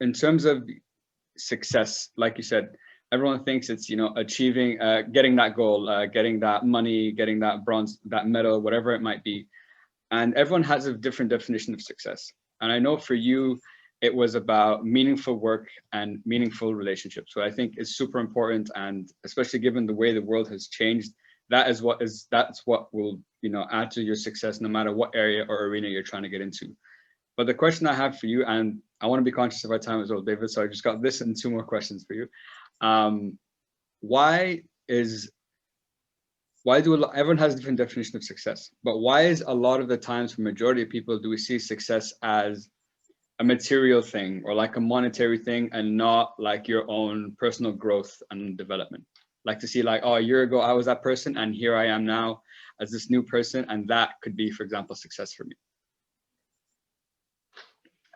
In terms of success, like you said, everyone thinks it's, you know, achieving, getting that goal, getting that money, getting that bronze, that medal, whatever it might be. And everyone has a different definition of success. And I know for you, it was about meaningful work and meaningful relationships. So I think it's super important, and especially given the way the world has changed, that's what will, you know, add to your success no matter what area or arena you're trying to get into. But the question I have for you, and I want to be conscious of our time as well, David, so I just got this and two more questions for you. Why do everyone has a different definition of success, but why is a lot of the times for majority of people do we see success as a material thing or like a monetary thing and not like your own personal growth and development? Like to see like, oh, a year ago I was that person and here I am now as this new person, and that could be, for example, success for me.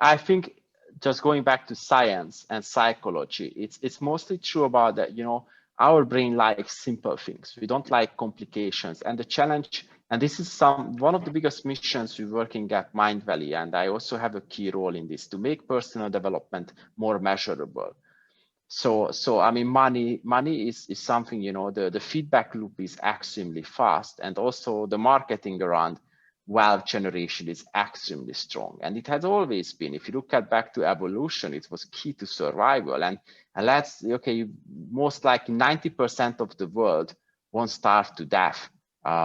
I think just going back to science and psychology, it's mostly true about that, you know, our brain likes simple things. We don't like complications. And the challenge, and this is one of the biggest missions we're working at Mind Valley, and I also have a key role in this, to make personal development more measurable. So I mean, money is something, you know, the feedback loop is extremely fast, and also the marketing around wealth generation is extremely strong, and it has always been. If you look back to evolution, it was key to survival. And let's, okay, most likely 90% of the world won't starve to death,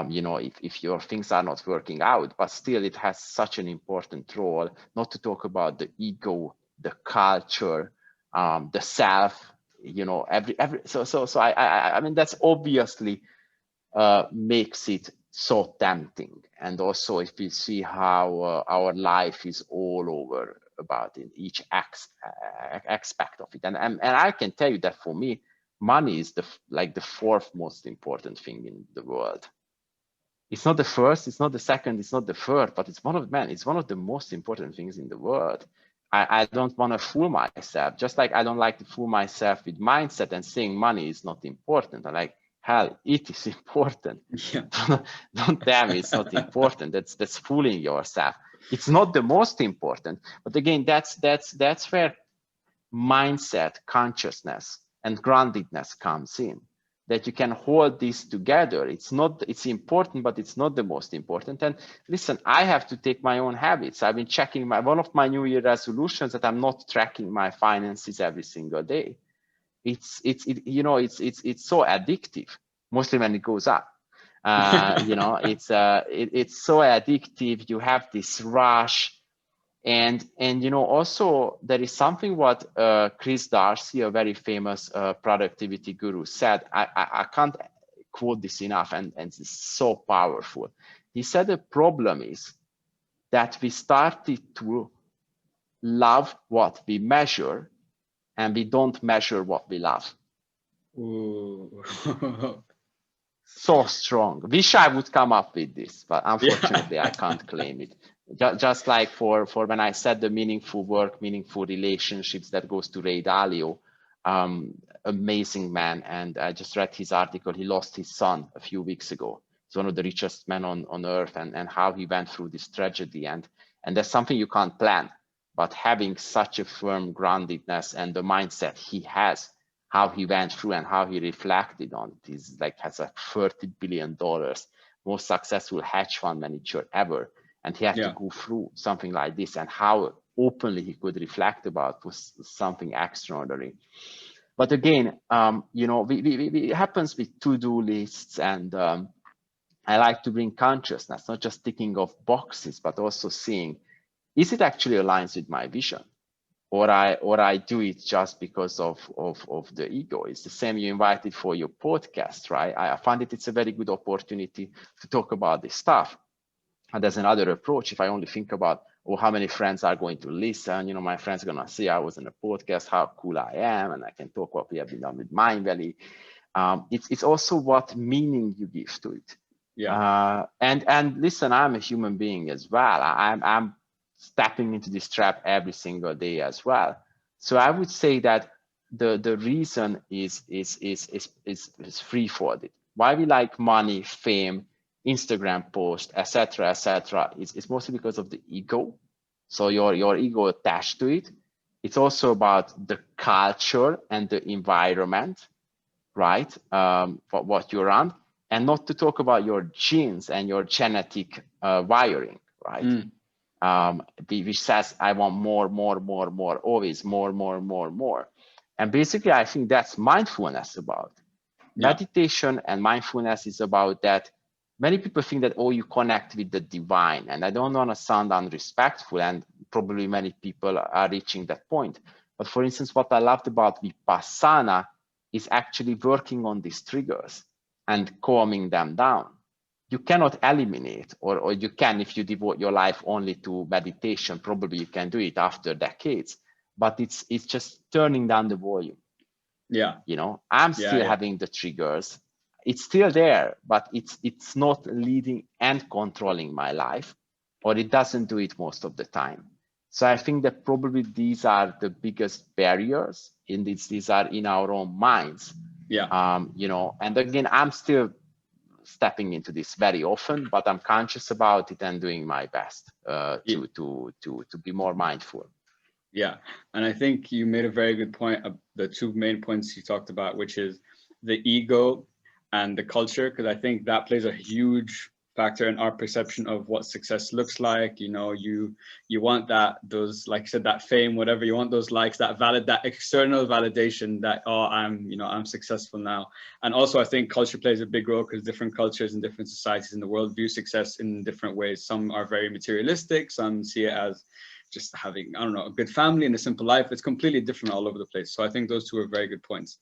you know, if your things are not working out, but still it has such an important role, not to talk about the ego, the culture, the self, you know, so I mean, that's obviously makes it so tempting. And also if we see how our life is all over about in each aspect of it, and I can tell you that for me, money is the fourth most important thing in the world. It's not the first, it's not the second, it's not the third, but it's one of the most important things in the world. I don't want to fool myself, just like I don't like to fool myself with mindset and saying money is not important. I like, hell, it is important. Yeah. Don't tell me it's not important. That's fooling yourself. It's not the most important. But again, that's where mindset, consciousness, and groundedness comes in. That you can hold this together. It's important, but it's not the most important. And listen, I have to take my own habits. I've been checking one of my New Year resolutions that I'm not tracking my finances every single day. It's so addictive, mostly when it goes up. You know, it's so addictive. You have this rush, and you know, also there is something what Chris Darcy, a very famous productivity guru, said. I can't quote this enough, and it's so powerful. He said the problem is that we started to love what we measure, and we don't measure what we love. Ooh. So strong. Wish I would come up with this, but unfortunately, yeah. I can't claim it. Just like for when I said the meaningful work, meaningful relationships, that goes to Ray Dalio, amazing man. And I just read his article. He lost his son a few weeks ago. He's one of the richest men on earth, and how he went through this tragedy. And that's something you can't plan. But having such a firm groundedness and the mindset he has, how he went through and how he reflected on it, is like has a $30 billion, most successful hedge fund manager ever. And he had to go through something like this, and how openly he could reflect about was something extraordinary. But again, you know, it happens with to-do lists, and I like to bring consciousness, not just ticking off boxes, but also seeing, is it actually aligns with my vision? Or I do it just because of the ego. It's the same you invited for your podcast, right? I find it's a very good opportunity to talk about this stuff. And there's another approach. If I only think about, oh, how many friends are going to listen, you know, my friends are going to see I was in a podcast, how cool I am, and I can talk what we have been done with Mind Valley. It's also what meaning you give to it. Yeah. And listen, I'm a human being as well. I'm stepping into this trap every single day as well. So I would say that the reason is threefold. Why we like money, fame, Instagram post, etc., etc., it's mostly because of the ego. So your ego attached to it. It's also about the culture and the environment, right? For what you're around, and not to talk about your genes and your genetic wiring, right? Which says, I want more, always more. And basically, I think that's mindfulness about. Meditation and mindfulness is about that. Many people think that, oh, you connect with the divine. And I don't want to sound unrespectful, and probably many people are reaching that point. But for instance, what I loved about Vipassana is actually working on these triggers and calming them down. You cannot eliminate, or you can if you devote your life only to meditation. Probably you can do it after decades, but it's just turning down the volume. You know, I'm still having the triggers. It's still there, but it's not leading and controlling my life, or it doesn't do it most of the time. So I think that probably these are the biggest barriers in this. These are in our own minds. You know, and again, I'm still stepping into this very often, but I'm conscious about it and doing my best to be more mindful. Yeah, and I think you made a very good point of the two main points you talked about, which is the ego and the culture, because I think that plays a huge factor in our perception of what success looks like. You know, you want those, like you said, that fame, whatever, you want those likes, that external validation that, oh, I'm successful now. And also I think culture plays a big role, because different cultures and different societies in the world view success in different ways. Some are very materialistic, some see it as just having, I don't know, a good family and a simple life. It's completely different all over the place. So I think those two are very good points.